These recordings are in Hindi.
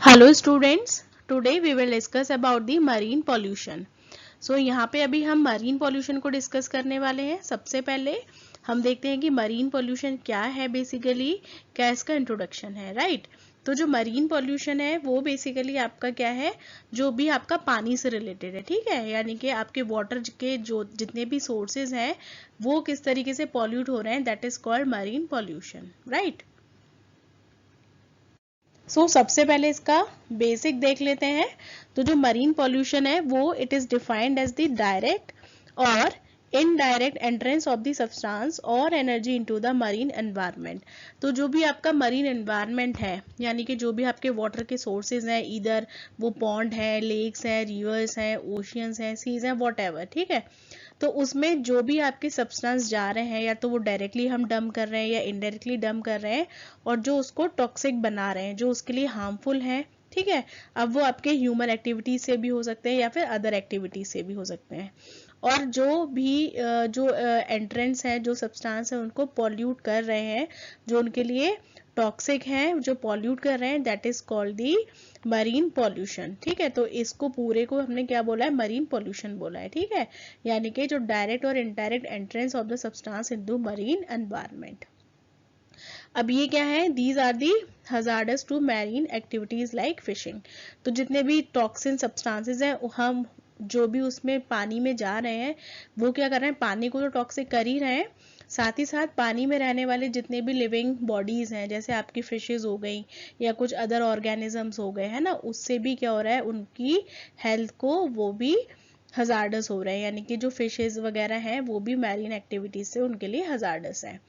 Hello students, today we will discuss about the marine pollution. So यहाँ पे अभी हम मरीन पॉल्यूशन को डिस्कस करने वाले हैं। सबसे पहले हम देखते हैं कि मरीन पॉल्यूशन क्या है। बेसिकली क्या इसका इंट्रोडक्शन है, राइट। तो जो मरीन पॉल्यूशन है वो बेसिकली आपका क्या है, जो भी आपका पानी से रिलेटेड है, ठीक है। यानी कि आपके वाटर के जो जितने भी सोर्सेज हैं वो किस तरीके से पॉल्यूट हो रहे हैं, that is called marine pollution, right. सबसे पहले इसका बेसिक देख लेते हैं। तो जो मरीन पॉल्यूशन है वो it is defined as the direct और indirect entrance of the substance और energy into the marine environment. तो जो भी आपका मरीन एनवायरनमेंट है, यानी कि जो भी आपके वाटर के सोर्सेज हैं, इधर वो पॉन्ड है, लेक्स हैं, रिवर्स हैं, ओशियंस हैं, सीज हैं, वॉट एवर, ठीक है। तो उसमें जो भी आपके सब्सटेंस जा रहे हैं, या तो वो डायरेक्टली हम डंप कर रहे हैं या इनडायरेक्टली डंप कर रहे हैं, और जो उसको टॉक्सिक बना रहे हैं, जो उसके लिए हार्मफुल है, ठीक है। अब वो आपके ह्यूमन एक्टिविटी से भी हो सकते हैं या फिर अदर एक्टिविटी से भी हो सकते हैं। और जो भी जो एंट्रेंस है, जो सब्सटेंस है, उनको पॉल्यूट कर रहे हैं, जो उनके लिए टॉक्सिक हैं, जो पॉल्यूट कर रहे हैं, that is called the marine pollution, ठीक है। तो इसको पूरे को हमने क्या बोला है, मरीन पॉल्यूशन बोला है, ठीक है। यानी कि जो डायरेक्ट और indirect entrance of the substance into marine environment. अब ये क्या है, these are the hazards to marine activities like fishing. तो जितने भी टॉक्सिन सब्सटेंसेस हैं, हम जो भी उसमें पानी में जा रहे हैं, वो क्या कर रहे हैं, पानी को तो टॉक्सिक कर ही रहे हैं, साथ ही साथ पानी में रहने वाले जितने भी लिविंग बॉडीज हैं, जैसे आपकी फिशेज हो गई या कुछ अदर ऑर्गेनिजम्स हो गए, है ना, उससे भी क्या हो रहा है, उनकी हेल्थ को वो भी हजार्डस हो रहे हैं। यानी कि जो फिशेज वगैरह हैं वो भी मैरीन एक्टिविटीज से उनके लिए हजार्डस है।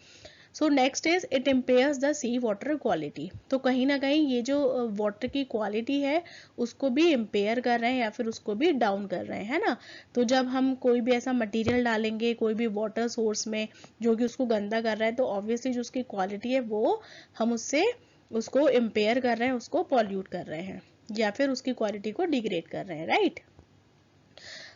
So next is it impairs the sea water quality. तो कहीं ना कहीं ये जो वाटर की क्वालिटी है उसको भी इम्पेयर कर रहे हैं या फिर उसको भी डाउन कर रहे हैं, है ना। तो जब हम कोई भी ऐसा मटेरियल डालेंगे कोई भी वाटर सोर्स में जो कि उसको गंदा कर रहा है, तो ऑब्वियसली जो उसकी क्वालिटी है वो हम उससे उसको इम्पेयर कर रहे हैं, उसको पॉल्यूट कर रहे हैं या फिर उसकी क्वालिटी को डिग्रेड कर रहे हैं, right.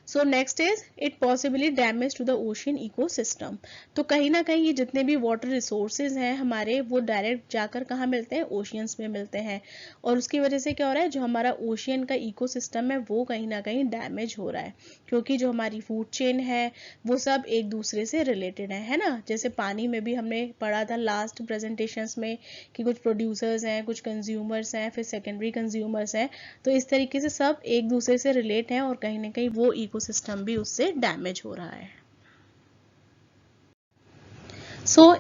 So next is it possibly damage to the ocean ecosystem. तो कहीं ना कहीं ये जितने भी वाटर रिसोर्सेज हैं हमारे, वो डायरेक्ट जाकर कहाँ मिलते हैं, ओशियंस में मिलते हैं। और उसकी वजह से क्या हो रहा है, जो हमारा ओशियन का इकोसिस्टम है वो कहीं ना कहीं डैमेज हो रहा है, क्योंकि जो हमारी फूड चेन है वो सब एक दूसरे से रिलेटेड है ना। जैसे पानी में भी हमने पढ़ा था लास्ट प्रेजेंटेशंस में कि कुछ प्रोड्यूसर्स हैं, कुछ कंज्यूमर्स हैं, फिर सेकेंडरी कंज्यूमर्स हैं। तो इस तरीके से सब एक दूसरे से रिलेट हैं और कहीं ना कहीं वो इकोसिस्टम भी उससे डैमेज हो रहा है।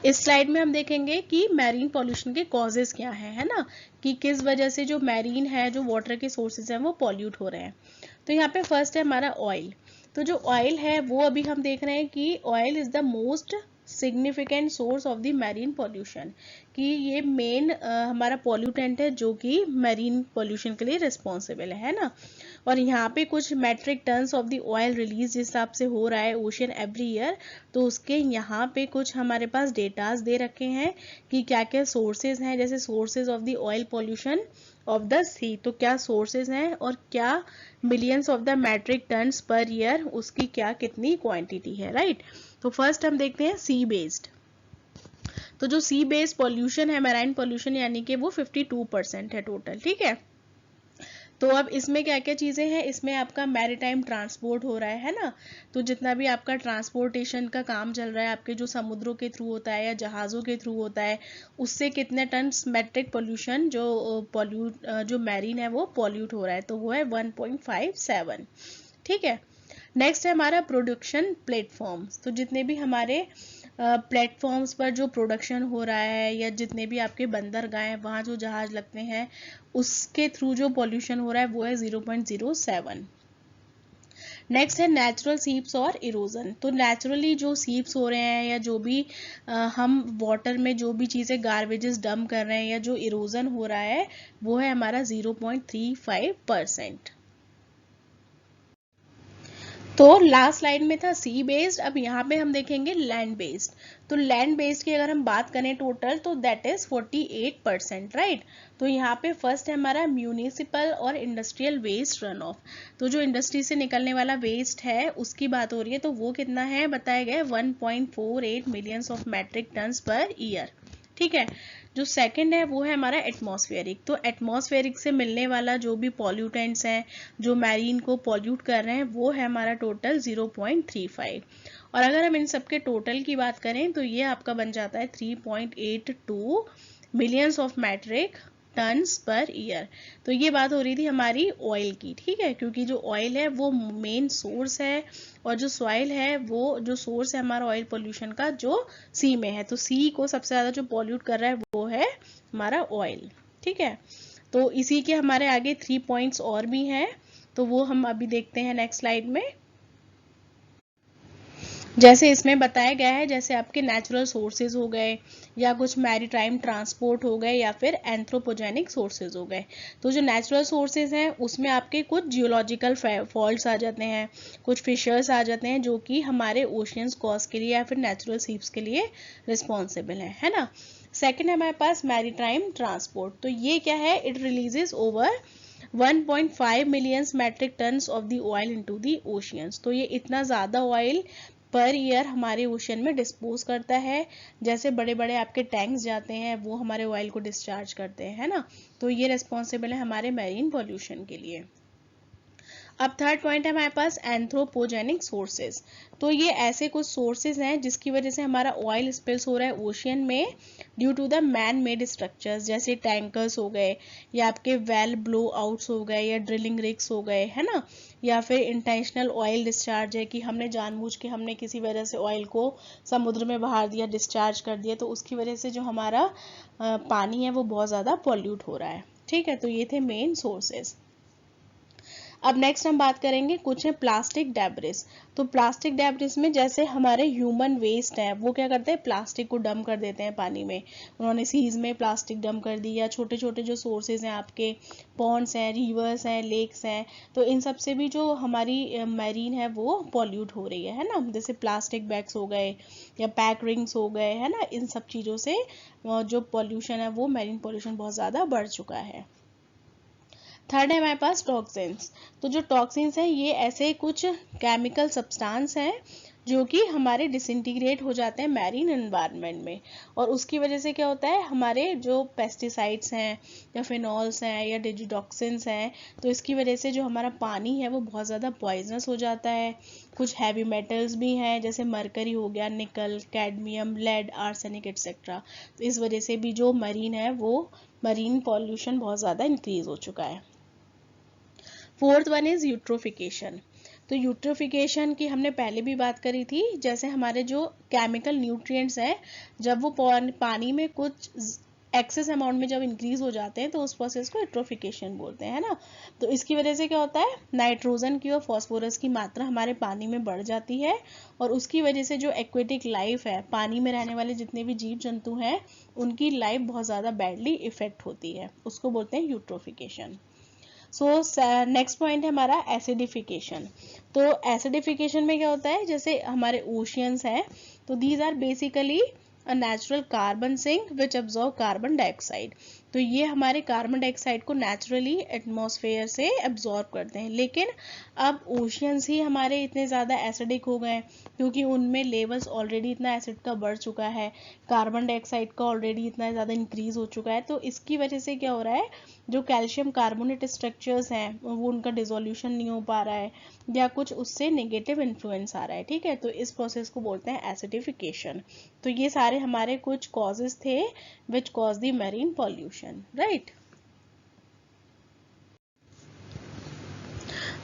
इस स्लाइड में हम देखेंगे कि मैरीन पॉल्यूशन के कॉजेज क्या है ना, कि किस वजह से जो मैरीन है, जो वाटर के सोर्सेज हैं वो पॉल्यूट हो रहे हैं। तो यहाँ पे फर्स्ट है हमारा ऑयल। तो जो ऑयल है वो अभी हम देख रहे हैं कि oil is the most significant source of the marine pollution, कि ये मेन हमारा पॉल्यूटेंट है जो कि मैरीन पॉल्यूशन के लिए रिस्पॉन्सिबल है ना। और यहाँ पे कुछ metric tons of the oil release जिस हिसाब से हो रहा है ओशियन एवरी ईयर, तो उसके यहाँ पे कुछ हमारे पास डेटाज दे रखे हैं कि क्या क्या सोर्सेज हैं। जैसे sources of the oil pollution of the sea, तो क्या सोर्सेज हैं और क्या millions of the metric tons per year, उसकी क्या कितनी क्वांटिटी है, राइट। तो फर्स्ट हम देखते हैं सी बेस्ड। तो जो सी बेस्ड पॉल्यूशन है, मैराइन पॉल्यूशन, यानी कि वो 52% है टोटल, ठीक है। तो अब इसमें क्या क्या चीज़ें हैं, इसमें आपका मैरीटाइम ट्रांसपोर्ट हो रहा है ना। तो जितना भी आपका ट्रांसपोर्टेशन का काम चल रहा है, आपके जो समुद्रों के थ्रू होता है या जहाज़ों के थ्रू होता है, उससे कितने टन मैट्रिक पोल्यूशन जो मैरीन है वो पॉल्यूट हो रहा है, तो वो है 1.57, ठीक है। नेक्स्ट है हमारा प्रोडक्शन प्लेटफॉर्म्स। तो जितने भी हमारे प्लेटफॉर्म्स पर जो प्रोडक्शन हो रहा है या जितने भी आपके बंदरगाह हैं वहाँ जो जहाज लगते हैं, उसके थ्रू जो पॉल्यूशन हो रहा है वो है 0.07। नेक्स्ट है नेचुरल सीप्स और इरोजन। तो नेचुरली जो सीप्स हो रहे हैं या जो भी हम वाटर में जो भी चीज़ें गार्बेजेस डंप कर रहे हैं या जो इरोजन हो रहा है वो है हमारा 0.35%। तो लास्ट स्लाइड में था सी बेस्ड, अब यहाँ पे हम देखेंगे लैंड बेस्ड। तो लैंड बेस्ड की अगर हम बात करें टोटल, तो दैट इज 48%, राइट। तो यहाँ पे फर्स्ट है हमारा म्यूनिसिपल और इंडस्ट्रियल वेस्ट रन ऑफ। तो जो इंडस्ट्री से निकलने वाला वेस्ट है उसकी बात हो रही है, तो वो कितना है बताया गया है 1.48 millions of metric tons per year, ठीक है। जो सेकंड है वो है हमारा एटमॉस्फेरिक। तो एटमॉस्फेरिक से मिलने वाला जो भी पॉल्यूटेंट्स हैं जो मैरीन को पॉल्यूट कर रहे हैं वो है हमारा टोटल 0.35। और अगर हम इन सबके टोटल की बात करें तो ये आपका बन जाता है 3.82 millions of metric tons per year. तो ये बात हो रही थी हमारी ऑयल की, ठीक है, क्योंकि जो ऑयल है वो मेन सोर्स है और जो सॉइल है वो जो सोर्स है हमारा ऑयल पोल्यूशन का जो सी में है। तो सी को सबसे ज्यादा जो पॉल्यूट कर रहा है वो है हमारा ऑयल, ठीक है। तो इसी के हमारे आगे 3 पॉइंट्स और भी हैं, तो वो हम अभी देखते हैं नेक्स्ट स्लाइड में। जैसे इसमें बताया गया है, जैसे आपके नेचुरल सोर्सेज हो गए या कुछ मैरीटाइम ट्रांसपोर्ट हो गए या फिर एंथ्रोपोजेनिक सोर्सेज हो गए। तो जो नेचुरल सोर्सेज हैं उसमें आपके कुछ जियोलॉजिकल फॉल्ट्स आ जाते हैं, कुछ फिशर्स आ जाते हैं जो कि हमारे ओशियंस कॉज के लिए या फिर नेचुरल सीप्स के लिए रिस्पॉन्सिबल है ना। सेकेंड है हमारे पास मैरीटाइम ट्रांसपोर्ट। तो ये क्या है, it releases over 1.5 millions metric tons of the oil into the oceans. तो ये इतना ज़्यादा ऑयल पर ईयर हमारे ओशन में डिस्पोज करता है। जैसे बड़े बड़े आपके टैंक्स जाते हैं वो हमारे ऑयल को डिस्चार्ज करते हैं, है ना। तो ये रिस्पॉन्सिबल है हमारे मैरीन पॉल्यूशन के लिए। अब थर्ड पॉइंट है हमारे पास एंथ्रोपोजेनिक सोर्सेज। तो ये ऐसे कुछ सोर्सेज हैं जिसकी वजह से हमारा ऑयल स्पिल्स हो रहा है ओशियन में due to the man made structures, जैसे टैंकर्स हो गए या आपके वेल ब्लो आउट्स हो गए या ड्रिलिंग रिग्स हो गए, है ना। या फिर इंटेंशनल ऑयल डिस्चार्ज है कि हमने जानबूझ के हमने किसी वजह से ऑयल को समुद्र में बहा दिया, डिस्चार्ज कर दिया, तो उसकी वजह से जो हमारा पानी है वो बहुत ज़्यादा पॉल्यूट हो रहा है, ठीक है। तो ये थे मेन सोर्सेज। अब नेक्स्ट हम बात करेंगे कुछ है प्लास्टिक डेब्रिस। तो प्लास्टिक डेब्रिस में जैसे हमारे ह्यूमन वेस्ट है वो क्या करते हैं, प्लास्टिक को डंप कर देते हैं पानी में। उन्होंने सीज में प्लास्टिक डंप कर दी, या छोटे छोटे जो सोर्सेज हैं आपके पॉन्ड्स हैं, रिवर्स हैं, लेक्स हैं, तो इन सब से भी जो हमारी मैरीन है वो पॉल्यूट हो रही है ना। जैसे प्लास्टिक बैग्स हो गए या पैक रिंग्स हो गए, है ना, इन सब चीज़ों से जो पॉल्यूशन है वो मैरीन पॉल्यूशन बहुत ज़्यादा बढ़ चुका है। थर्ड है हमारे पास टॉक्सिन्स। तो जो टॉक्सिन्स हैं ये ऐसे कुछ केमिकल सब्सटेंस हैं जो कि हमारे डिसइंटीग्रेट हो जाते हैं मैरीन एनवायरनमेंट में, और उसकी वजह से क्या होता है, हमारे जो पेस्टिसाइड्स हैं या फिनॉल्स हैं या डिजिटॉक्सिन्स हैं, तो इसकी वजह से जो हमारा पानी है वो बहुत ज़्यादा पॉइजनस हो जाता है। कुछ हैवी मेटल्स भी हैं जैसे मरकरी हो गया, निकल, कैडमियम, लेड, आर्सेनिक एक्सेट्रा। तो इस वजह से भी जो मरीन है वो मरीन पॉल्यूशन बहुत ज़्यादा इंक्रीज हो चुका है। Fourth one is eutrophication. तो यूट्रोफिकेशन की हमने पहले भी बात करी थी। जैसे हमारे जो केमिकल न्यूट्रिएंट्स हैं जब वो पानी में कुछ एक्सेस अमाउंट में जब इंक्रीज हो जाते हैं तो उस प्रोसेस को यूट्रोफिकेशन बोलते हैं ना। तो इसकी वजह से क्या होता है, नाइट्रोजन की और फॉस्फोरस की मात्रा हमारे पानी में बढ़ जाती है, और उसकी वजह से जो एक्वेटिक लाइफ है, पानी में रहने वाले जितने भी जीव जंतु हैं उनकी लाइफ बहुत ज़्यादा बैडली इफेक्ट होती है, उसको बोलते हैं यूट्रोफिकेशन। सो नेक्स्ट पॉइंट है हमारा एसिडिफिकेशन। तो एसिडिफिकेशन में क्या होता है, जैसे हमारे ओशियंस हैं तो these are basically a natural carbon sink which absorb carbon dioxide. तो ये हमारे कार्बन डाइऑक्साइड को नेचुरली एटमॉस्फेयर से एब्जॉर्ब करते हैं, लेकिन अब ओशियंस ही हमारे इतने ज़्यादा एसिडिक हो गए क्योंकि उनमें लेवल्स ऑलरेडी इतना एसिड का बढ़ चुका है, कार्बन डाइऑक्साइड का ऑलरेडी इतना ज़्यादा इंक्रीज हो चुका है। तो इसकी वजह से क्या हो रहा है, जो कैल्शियम कार्बोनेट स्ट्रक्चर्स हैं वो उनका डिसोल्यूशन नहीं हो पा रहा है या कुछ उससे नेगेटिव इन्फ्लुएंस आ रहा है, ठीक है। तो इस प्रोसेस को बोलते हैं एसिडिफिकेशन। तो ये सारे हमारे कुछ कॉजेस थे which cause the marine pollution, right.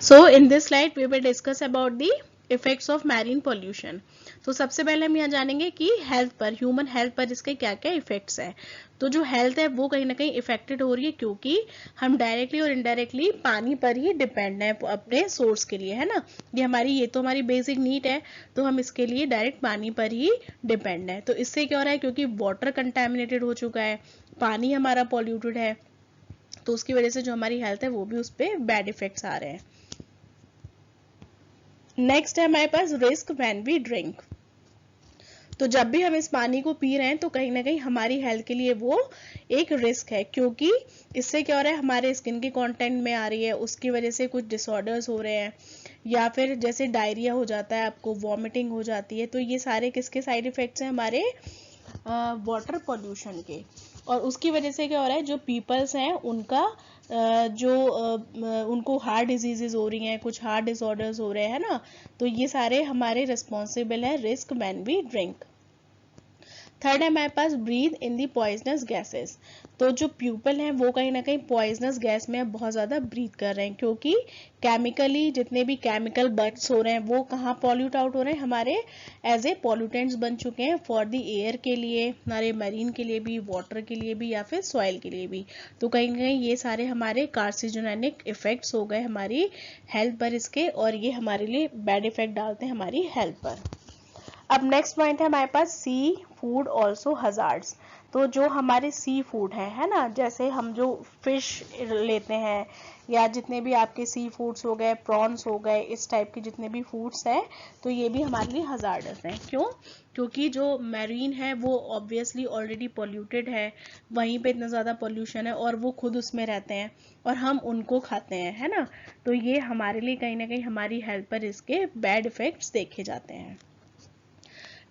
So in this slide we will discuss about the effects of marine pollution. तो सबसे पहले हम यहाँ जानेंगे कि हेल्थ पर, ह्यूमन हेल्थ पर इसके क्या क्या इफेक्ट्स हैं। तो जो हेल्थ है वो कहीं ना कहीं इफेक्टेड हो रही है क्योंकि हम डायरेक्टली और इनडायरेक्टली पानी पर ही डिपेंड है अपने सोर्स के लिए, है ना। ये तो हमारी बेसिक नीड है, तो हम इसके लिए डायरेक्ट पानी पर ही डिपेंड है। तो इससे क्या हो रहा है, क्योंकि वाटर कंटेमिनेटेड हो चुका है, पानी हमारा पॉल्यूटेड है, तो उसकी वजह से जो हमारी हेल्थ है वो भी उस पर बैड इफेक्ट्स आ रहे हैं। नेक्स्ट है हमारे पास रिस्क व्हेन वी ड्रिंक। तो जब भी हम इस पानी को पी रहे हैं तो कहीं ना कहीं हमारी हेल्थ के लिए वो एक रिस्क है, क्योंकि इससे क्या हो रहा है, हमारे स्किन के कंटेंट में आ रही है, उसकी वजह से कुछ डिसऑर्डर्स हो रहे हैं, या फिर जैसे डायरिया हो जाता है, आपको वॉमिटिंग हो जाती है। तो ये सारे किसके साइड इफेक्ट्स हैं, हमारे वाटर पॉल्यूशन के, और उसकी वजह से क्या हो रहा है, जो पीपल्स हैं उनका उनको हार्ट डिजीजेज हो रही हैं, कुछ हार्ट डिसऑर्डर्स हो रहे हैं ना, तो ये सारे हमारे रिस्पॉन्सिबल है risk when we drink. Third है हमारे पास breathe in the poisonous gases. तो जो पीपल हैं वो कहीं ना कहीं पॉइजनस गैस में बहुत ज़्यादा ब्रीथ कर रहे हैं, क्योंकि केमिकली जितने भी केमिकल बर्ड्स हो रहे हैं वो कहाँ पॉल्यूट आउट हो रहे हैं, हमारे एज ए पॉल्यूटेंट्स बन चुके हैं फॉर द एयर के लिए, हमारे मरीन के लिए भी, वाटर के लिए भी, या फिर सॉइल के लिए भी। तो कहीं ना कहीं ये सारे हमारे कार्सिनोजेनिक इफेक्ट्स हो गए हमारी हेल्थ पर इसके, और ये हमारे लिए बैड इफेक्ट डालते हैं हमारी हेल्थ पर। अब नेक्स्ट पॉइंट है हमारे पास सी फूड ऑल्सो हजार्ड्स। तो जो हमारे सी फूड है ना, जैसे हम जो फिश लेते हैं, या जितने भी आपके सी फूड्स हो गए, प्रॉन्स हो गए, इस टाइप के जितने भी फूड्स हैं, तो ये भी हमारे लिए हजार्डस हैं। क्यों? क्योंकि जो मैरीन है वो ऑब्वियसली ऑलरेडी पॉल्यूटेड है, वहीं पे इतना ज़्यादा पॉल्यूशन है, और वो खुद उसमें रहते हैं और हम उनको खाते हैं, है ना, तो ये हमारे लिए कहीं ना कहीं हमारी हेल्थ पर इसके बैड इफेक्ट्स देखे जाते हैं।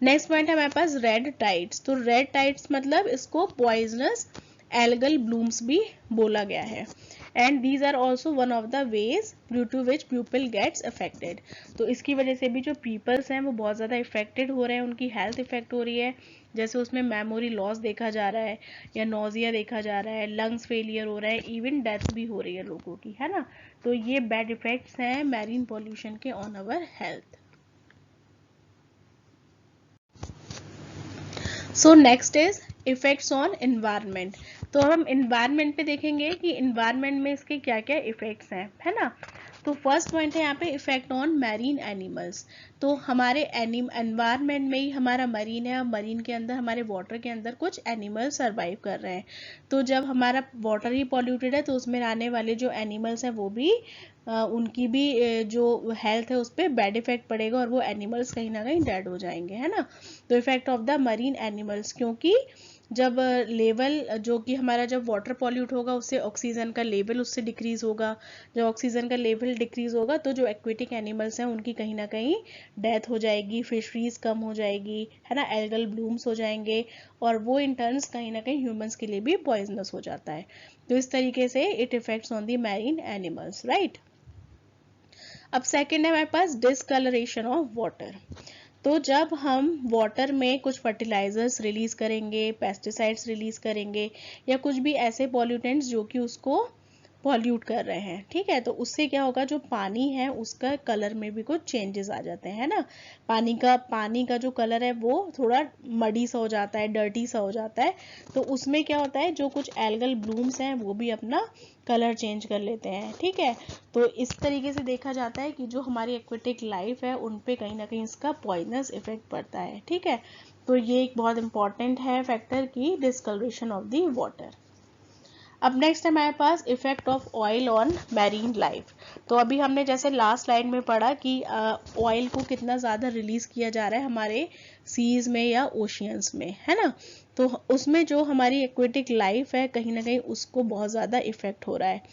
नेक्स्ट पॉइंट है हमारे पास रेड टाइड्स। तो रेड टाइड्स मतलब इसको पॉइजनस एल्गल ब्लूम्स भी बोला गया है, and these are also one of the ways due to which people gets affected. तो इसकी वजह से भी जो पीपल्स हैं वो बहुत ज़्यादा इफेक्टेड हो रहे हैं, उनकी हेल्थ इफेक्ट हो रही है, जैसे उसमें मेमोरी लॉस देखा जा रहा है, या नोजिया देखा जा रहा है, लंग्स फेलियर हो रहा है, इवन डेथ भी हो रही है लोगों की, है ना। तो ये बैड इफेक्ट्स हैं मैरीन पॉल्यूशन के on our health. So next is effects on environment. तो हम इन्वायरमेंट पे देखेंगे कि इन्वायरमेंट में इसके क्या क्या इफेक्ट्स हैं, है ना। तो फर्स्ट पॉइंट है यहाँ पे इफेक्ट ऑन मैरीन एनिमल्स। तो हमारे एनवायरमेंट में ही हमारा मरीन है, और मरीन के अंदर, हमारे वाटर के अंदर कुछ एनिमल सर्वाइव कर रहे हैं। तो जब हमारा वाटर ही पॉल्यूटेड है तो उसमें रहने वाले जो एनिमल्स हैं वो भी उनकी भी जो हेल्थ है उस पर बैड इफेक्ट पड़ेगा, और वो एनिमल्स कहीं ना कहीं डेड हो जाएंगे, है ना। तो effect of the marine animals, क्योंकि जब लेवल जो कि हमारा जब वाटर पॉल्यूट होगा उससे ऑक्सीजन का लेवल उससे डिक्रीज होगा, जब ऑक्सीजन का लेवल डिक्रीज होगा तो जो एक्वेटिक एनिमल्स हैं उनकी कहीं ना कहीं डेथ हो जाएगी, फिशरीज कम हो जाएगी, है ना, एल्गल ब्लूम्स हो जाएंगे, और वो इन टर्न्स कहीं ना कहीं ह्यूमंस के लिए भी पॉइजनस हो जाता है। तो इस तरीके से it effects on the marine animals, right. अब सेकेंड है हमारे पास डिसकलरेशन ऑफ वाटर। तो जब हम वाटर में कुछ फर्टिलाइजर्स रिलीज करेंगे, पेस्टिसाइड्स रिलीज करेंगे, या कुछ भी ऐसे पॉल्यूटेंट्स जो कि उसको पॉल्यूट कर रहे हैं, ठीक है, तो उससे क्या होगा, जो पानी है उसका कलर में भी कुछ चेंजेस आ जाते हैं ना। पानी का जो कलर है वो थोड़ा मडी सा हो जाता है, डर्टी सा हो जाता है। तो उसमें क्या होता है, जो कुछ एल्गल ब्लूम्स हैं वो भी अपना कलर चेंज कर लेते हैं, ठीक है। तो इस तरीके से देखा जाता है कि जो हमारी एक्वेटिक लाइफ है उन पे कहीं ना कहीं इसका पॉइजनस इफेक्ट पड़ता है, ठीक है। तो ये एक बहुत इंपॉर्टेंट है फैक्टर की डिस्कलरेशन ऑफ द वाटर। अब नेक्स्ट है हमारे पास effect of oil on marine life. तो अभी हमने जैसे लास्ट स्लाइड में पढ़ा कि ऑयल को कितना ज़्यादा रिलीज किया जा रहा है हमारे सीज में या ओशियंस में, है ना। तो उसमें जो हमारी एक्वेटिक लाइफ है कहीं ना कहीं उसको बहुत ज़्यादा इफेक्ट हो रहा है।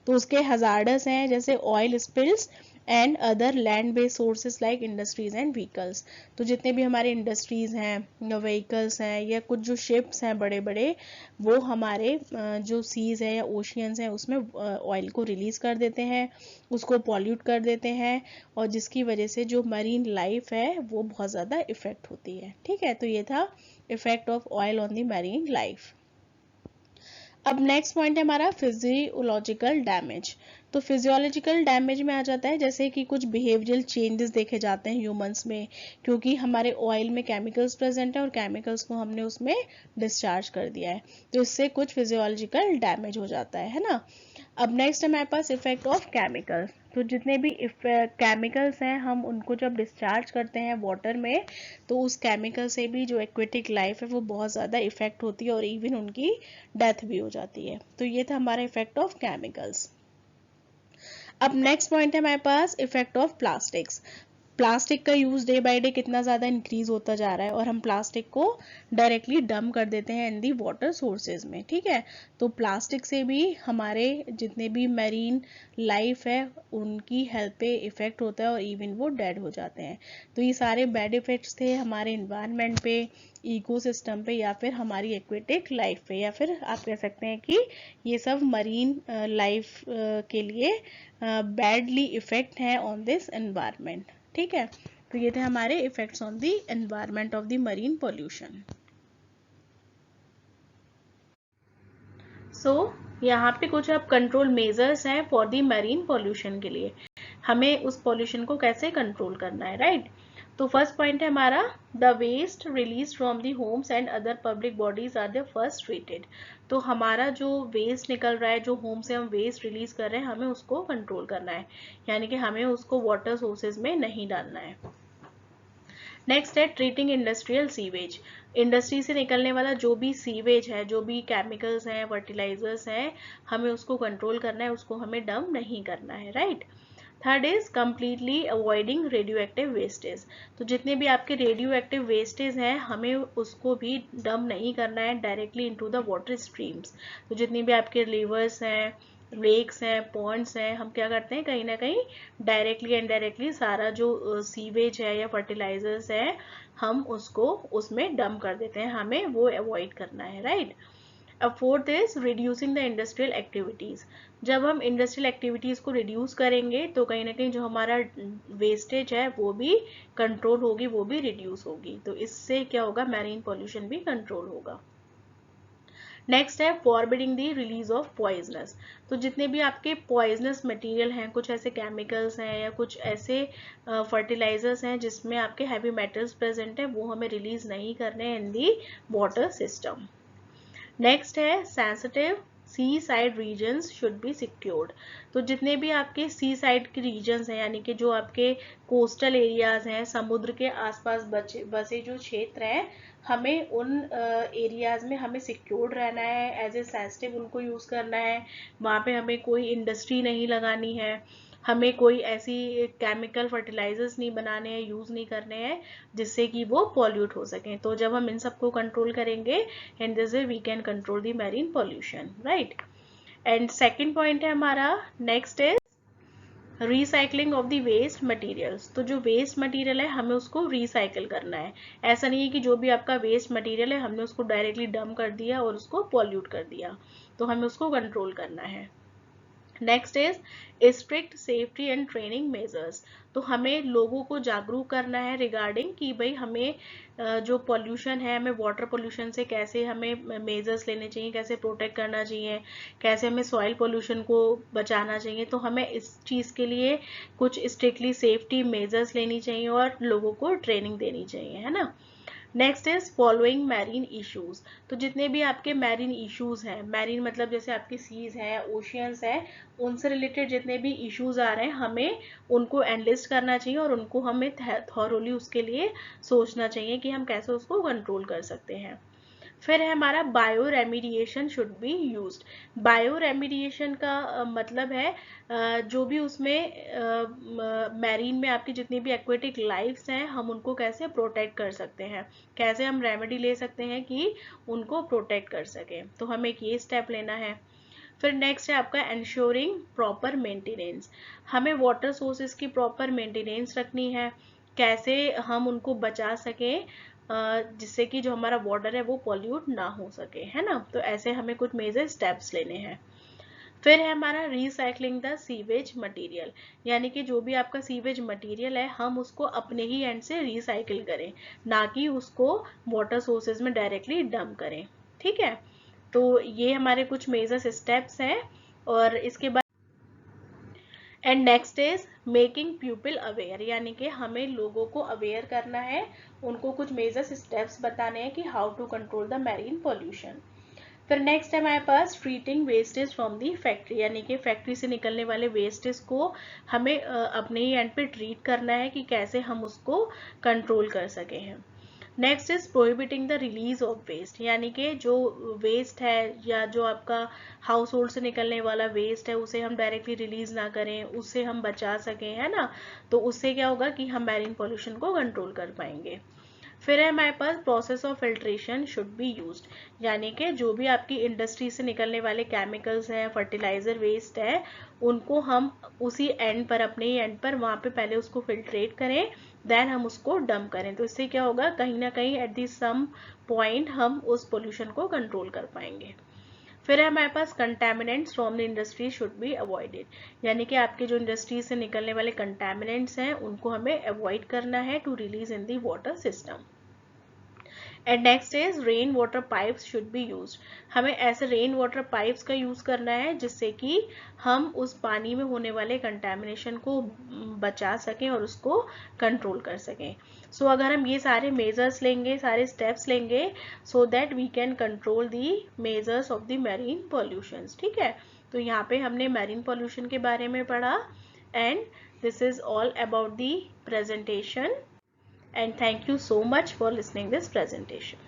तो उसके हजार्डस हैं जैसे oil spills and other land based sources like industries and vehicles. तो जितने भी हमारे इंडस्ट्रीज हैं, व्हीकल्स हैं, या कुछ जो शिप्स हैं बड़े बड़े, वो हमारे जो सीज है या ओशियंस हैं उसमें ऑयल को रिलीज कर देते हैं, उसको पॉल्यूट कर देते हैं, और जिसकी वजह से जो मरीन लाइफ है वो बहुत ज़्यादा इफेक्ट होती है, ठीक है। तो ये था effect of oil on the marine life. अब नेक्स्ट पॉइंट है हमारा फिजियोलॉजिकल डैमेज। तो फिजियोलॉजिकल डैमेज में आ जाता है जैसे कि कुछ बिहेवियरल चेंजेस देखे जाते हैं ह्यूमंस में, क्योंकि हमारे ऑयल में केमिकल्स प्रेजेंट है और केमिकल्स को हमने उसमें डिस्चार्ज कर दिया है, तो इससे कुछ फिजियोलॉजिकल डैमेज हो जाता है ना। अब नेक्स्ट है हमारे पास इफेक्ट ऑफ केमिकल्स। तो जितने भी केमिकल्स हैं हम उनको जब डिस्चार्ज करते हैं वाटर में, तो उस केमिकल से भी जो एक्वेटिक लाइफ है वो बहुत ज़्यादा इफेक्ट होती है, और इवन उनकी डेथ भी हो जाती है। तो ये था हमारा इफेक्ट ऑफ केमिकल्स। अब नेक्स्ट पॉइंट है हमारे पास इफेक्ट ऑफ प्लास्टिक्स। प्लास्टिक का यूज़ डे बाय डे कितना ज़्यादा इंक्रीज होता जा रहा है और हम प्लास्टिक को डायरेक्टली डंप कर देते हैं इन दी वाटर सोर्सेज में, ठीक है। तो प्लास्टिक से भी हमारे जितने भी मैरीन लाइफ है उनकी हेल्थ पे इफ़ेक्ट होता है और इवन वो डेड हो जाते हैं। तो ये सारे बैड इफ़ेक्ट्स थे हमारे इन्वायरमेंट पे, इकोसिस्टम पे, या फिर हमारी एक्वेटिक लाइफ पे, या फिर आप कह सकते हैं कि ये सब मरीन लाइफ के लिए बैडली इफ़ेक्ट है ऑन दिस एनवायरनमेंट, ठीक है। तो ये थे हमारे effects on the environment of the marine pollution. So यहाँ पे कुछ अब कंट्रोल मेजर्स हैं फॉर द मरीन पॉल्यूशन के लिए, हमें उस पॉल्यूशन को कैसे कंट्रोल करना है, राइट। तो फर्स्ट पॉइंट है हमारा, the waste release from the homes and other public bodies are the first treated. तो हमारा जो वेस्ट निकल रहा है, जो होम से हम वेस्ट रिलीज कर रहे हैं, हमें उसको कंट्रोल करना है, यानी कि हमें उसको वाटर सोर्सेज में नहीं डालना है। नेक्स्ट है ट्रीटिंग इंडस्ट्रियल सीवेज। इंडस्ट्री से निकलने वाला जो भी सीवेज है, जो भी केमिकल्स हैं, फर्टिलाइजर्स हैं, हमें उसको कंट्रोल करना है, उसको हमें डंप नहीं करना है, right. Third is completely avoiding radio active wastage. तो जितने भी आपके रेडियो एक्टिव वेस्टेज हैं, हमें उसको भी डंप नहीं करना है directly into the water streams. तो जितनी भी आपके रिवर्स हैं, लेक्स हैं, पॉन्ड्स हैं, हम क्या करते हैं, कहीं ना कहीं डायरेक्टली इनडायरेक्टली सारा जो सीवेज है या फर्टिलाइजर्स है, हम उसको उसमें डंप कर देते हैं, हमें वो अवॉइड करना है, राइट। अब fourth is reducing the industrial activities. जब हम इंडस्ट्रियल एक्टिविटीज को रिड्यूस करेंगे तो कहीं ना कहीं जो हमारा वेस्टेज है वो भी कंट्रोल होगी, वो भी रिड्यूस होगी। तो इससे क्या होगा, मैरीन पॉल्यूशन भी कंट्रोल होगा। नेक्स्ट है forbidding the release of poisonous. तो जितने भी आपके पॉइजनस मटेरियल हैं, कुछ ऐसे केमिकल्स हैं या कुछ ऐसे फर्टिलाइजर्स हैं जिसमें आपके हैवी मेटल्स प्रेजेंट है, वो हमें रिलीज नहीं करने हैं in the water system. Next है sensitive sea side regions should be secured. तो जितने भी आपके सी साइड के रीजन्स हैं, यानी कि जो आपके कोस्टल एरियाज हैं, समुद्र के आसपास बसे जो क्षेत्र हैं, हमें उन एरियाज में हमें सिक्योर्ड रहना है, एज ए सेंसिटिव उनको यूज़ करना है। वहाँ पे हमें कोई इंडस्ट्री नहीं लगानी है, हमें कोई ऐसी केमिकल फर्टिलाइजर्स नहीं बनाने हैं, यूज़ नहीं करने हैं जिससे कि वो पॉल्यूट हो सकें। तो जब हम इन सबको कंट्रोल करेंगे, and this way we can control the marine pollution, right. And second point है हमारा, next is recycling of the waste materials. तो जो वेस्ट मटेरियल है हमें उसको रिसाइकिल करना है। ऐसा नहीं है कि जो भी आपका वेस्ट मटेरियल है हमने उसको डायरेक्टली डंप कर दिया और उसको पॉल्यूट कर दिया, तो हमें उसको कंट्रोल करना है। Next is strict safety and training measures. तो हमें लोगों को जागरूक करना है रिगार्डिंग कि भाई हमें जो पॉल्यूशन है, हमें वाटर पॉल्यूशन से कैसे हमें मेजर्स लेने चाहिए, कैसे प्रोटेक्ट करना चाहिए, कैसे हमें सॉइल पॉल्यूशन को बचाना चाहिए। तो हमें इस चीज़ के लिए कुछ स्ट्रिक्टली सेफ्टी मेजर्स लेनी चाहिए और लोगों को ट्रेनिंग देनी चाहिए, है ना। Next is following marine issues. तो जितने भी आपके मैरीन इश्यूज हैं, मैरीन मतलब जैसे आपके सीज हैं, ओशियंस हैं, उनसे रिलेटेड जितने भी इश्यूज आ रहे हैं, हमें उनको एनलिस्ट करना चाहिए और उनको हमें थॉरोली उसके लिए सोचना चाहिए कि हम कैसे उसको कंट्रोल कर सकते हैं। फिर है हमारा bio remediation should be used. Bio remediation का मतलब है जो भी उसमें मैरीन में आपकी जितनी भी एक्वेटिक लाइफ्स हैं, हम उनको कैसे प्रोटेक्ट कर सकते हैं, कैसे हम रेमेडी ले सकते हैं कि उनको प्रोटेक्ट कर सकें। तो हमें एक ये स्टेप लेना है। फिर नेक्स्ट है आपका एंश्योरिंग प्रॉपर मेंटेनेंस। हमें वाटर सोर्सेज की प्रॉपर मेंटेनेंस रखनी है, कैसे हम उनको बचा सकें जिससे कि जो हमारा वाटर है वो पॉल्यूट ना हो सके, है ना। तो ऐसे हमें कुछ मेजर स्टेप्स लेने हैं। फिर है हमारा रिसाइकलिंग द सीवेज मटेरियल, यानी कि जो भी आपका सीवेज मटेरियल है हम उसको अपने ही एंड से रिसाइकिल करें, ना कि उसको वाटर सोर्सेज में डायरेक्टली डंप करें, ठीक है। तो ये हमारे कुछ मेजर स्टेप्स हैं। और इसके बाद and next is making people aware, यानी कि हमें लोगों को अवेयर करना है, उनको कुछ मेजर स्टेप्स बताने हैं कि how to control the marine pollution. फिर नेक्स्ट है हमारे पास treating wastage from the factory, यानी कि फैक्ट्री से निकलने वाले वेस्टेज को हमें अपने ही एंड पे ट्रीट करना है कि कैसे हम उसको कंट्रोल कर सके हैं। Next is prohibiting the release of waste, यानी कि जो वेस्ट है या जो आपका हाउस होल्ड से निकलने वाला वेस्ट है उसे हम डायरेक्टली रिलीज ना करें, उससे हम बचा सकें, है ना। तो उससे क्या होगा कि हम मैरीन पॉल्यूशन को कंट्रोल कर पाएंगे। फिर है हमारे पास process of filtration should be used, यानी कि जो भी आपकी इंडस्ट्री से निकलने वाले केमिकल्स हैं, फर्टिलाइजर वेस्ट है, उनको हम उसी एंड पर, अपने ही एंड पर वहां पे पहले उसको फिल्ट्रेट करें, देन हम उसको डंप करें। तो इससे क्या होगा, कहीं ना कहीं एट दी सम पॉइंट हम उस पोल्यूशन को कंट्रोल कर पाएंगे। फिर है हमारे पास contaminants from the industry should be avoided, यानी कि आपके जो इंडस्ट्री से निकलने वाले कंटेमिनेंट्स हैं उनको हमें अवॉइड करना है to release in the water system. And next is rain water pipes should be used, हमें ऐसे रेन वाटर पाइप्स का यूज करना है जिससे कि हम उस पानी में होने वाले कंटेमिनेशन को बचा सकें और उसको कंट्रोल कर सकें। सो अगर हम ये सारे मेजर्स लेंगे, सारे स्टेप्स लेंगे, so that we can control the measures of the marine pollution. ठीक है, तो यहाँ पे हमने मैरीन पॉल्यूशन के बारे में पढ़ा। And this is all about the presentation, and thank you so much for listening this presentation.